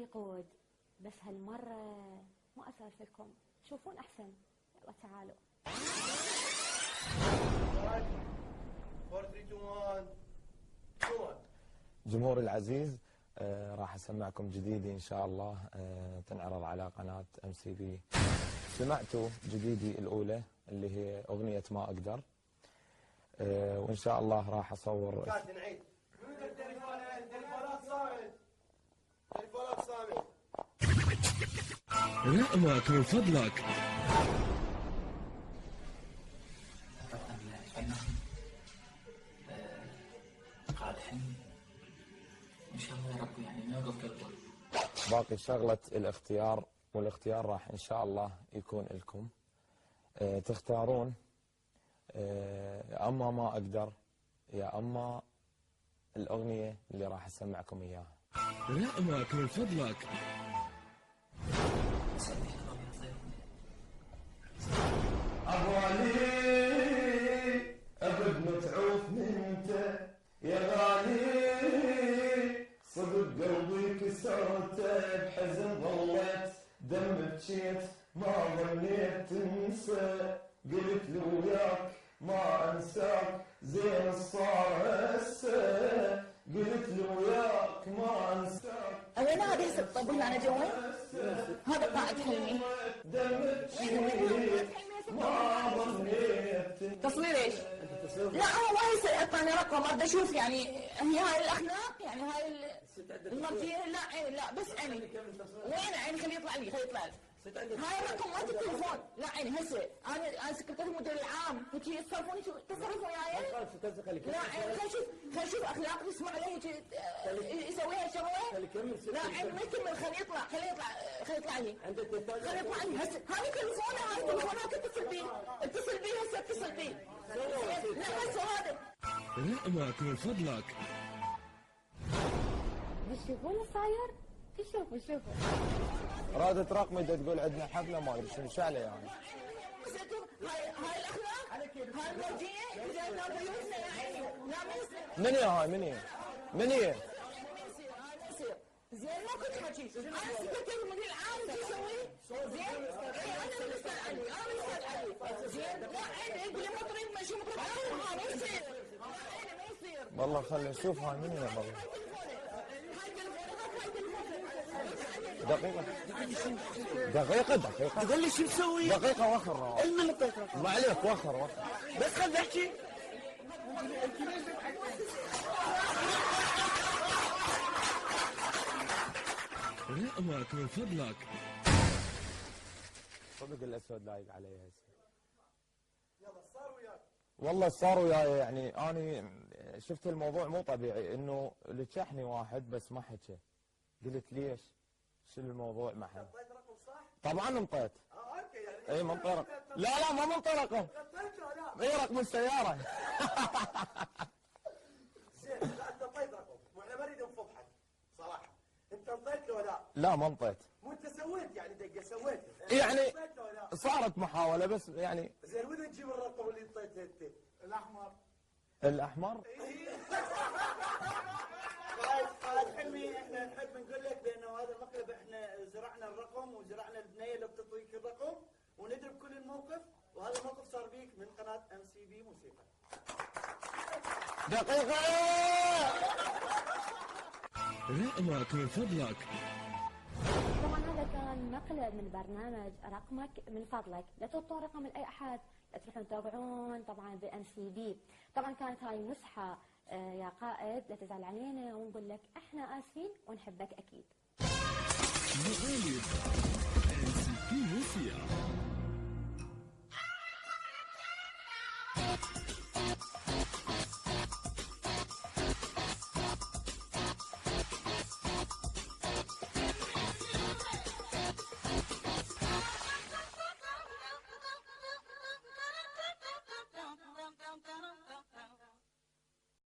يقود، بس هالمرة ما أسالفلكم، تشوفون أحسن. يلا تعالوا. 4 3 2 1. جمهوري العزيز، راح اسمعكم جديدي ان شاء الله، تنعرض على قناة MCB. سمعتوا جديدي الاولى اللي هي اغنية ما اقدر، وان شاء الله راح اصور. نعيد. تليفونات صامت. تليفونات صامت. رقمك من فضلك. الحين ان شاء الله يا رب يعني نوقف قلبه. باقي شغلة الاختيار، والاختيار راح ان شاء الله يكون لكم. تختارون اما ما اقدر يا اما الاغنية اللي راح اسمعكم اياها. رقمك من فضلك. أبغالي أبد متعوف من انت يا غالي، صدق قلبي كسرته بحزن ظليت، دم بكيت ما ظنيت تنسى، قلت لي وياك ما انساك زين صار هسه، قلت لي وياك ما انساك. وين هذه الطب اللي انا جوي؟ هذا قاعد حلمي. ما ظنيت. تصوير ايش؟ لا هو ما يصير اعطاني رقم، ابدا اشوف يعني هي هاي الاخلاق، يعني هاي المرجيه. لا عيني، لا بس عيني. وين عيني؟ خليه يطلع لي، خليه يطلع لي. هاي الرقم مالت التليفون. لا عيني هسه انا سكرتير المدير العام، هيك يتصرفون تصرفوا وياي. لا عيني خلينا نشوف اخلاق، نسمع له هيك يسويها شغله. لا عيني ما يكمل، خليه يطلع خليه يطلع لي. خليه يطلع لي هسه. هذا تليفونه، هذا تليفونك، اتصل بيه هسه، اتصل بيه. لا هسه هذا. رقمك من فضلك. بتشوفون اللي صاير؟ شوفوا رادت رقمي تقول عندنا حفله ما ادري شنو شعله يعني. هاي الاخلاق، هاي المرجيه، زين لا بيوتنا يا عيني، لا ما يصير. من هي هاي؟ من هي؟ زين ما كنت حكي، انا سكرتير المدير العام شو اسوي؟ زين؟ انا المسؤول عني، زين؟ لا عيني يقول لي مطرب ما شو مطرب، ما يصير، عيني ما يصير. والله خلينا نشوف هاي من هي والله. دقيقة تقول لي شو مسوي؟ دقيقة وخر. المن اعطيتك. ما عليك وخر. بس خليني احكي. رقمك من فضلك. صدق الاسود لايق علي هسه. يلا صار وياك. والله صار وياي، يعني اني شفت الموضوع مو طبيعي، انه لتشحني واحد بس ما حكى. قلت ليش؟ شنو الموضوع ما حد؟ انطيت رقم صح؟ طبعا انطيت. اوكي يعني. اي منطي رقم. لا ما منطي رقم. غطيته لا. اي رقم السيارة. زين لا انت انطيت رقم، واحنا ما نريد نفضحك صراحة. انت انطيت له لا؟ لا ما انطيت. مو انت سويت يعني دقة سويت. يعني انطيت له لا؟ صارت محاولة بس يعني. زين وين تجيب الرقم اللي انطيته انت؟ الأحمر؟ قائد حلمي، احنا نحب نقول لك بانه هذا المقلب احنا زرعنا الرقم وزرعنا البنيه اللي بتعطيك الرقم وندري بكل الموقف، وهذا الموقف صار بيك من قناه MCB موسيقى. دقيقة. رقمك من فضلك. طبعا هذا كان مقلب من برنامج رقمك من فضلك. لا تعطون رقم لاي احد، لا تروحون توقعون طبعا بMCB. طبعا كانت هاي مسحه يا قائد، لا تزعل علينا ونقول لك احنا اسفين ونحبك اكيد. مغالب.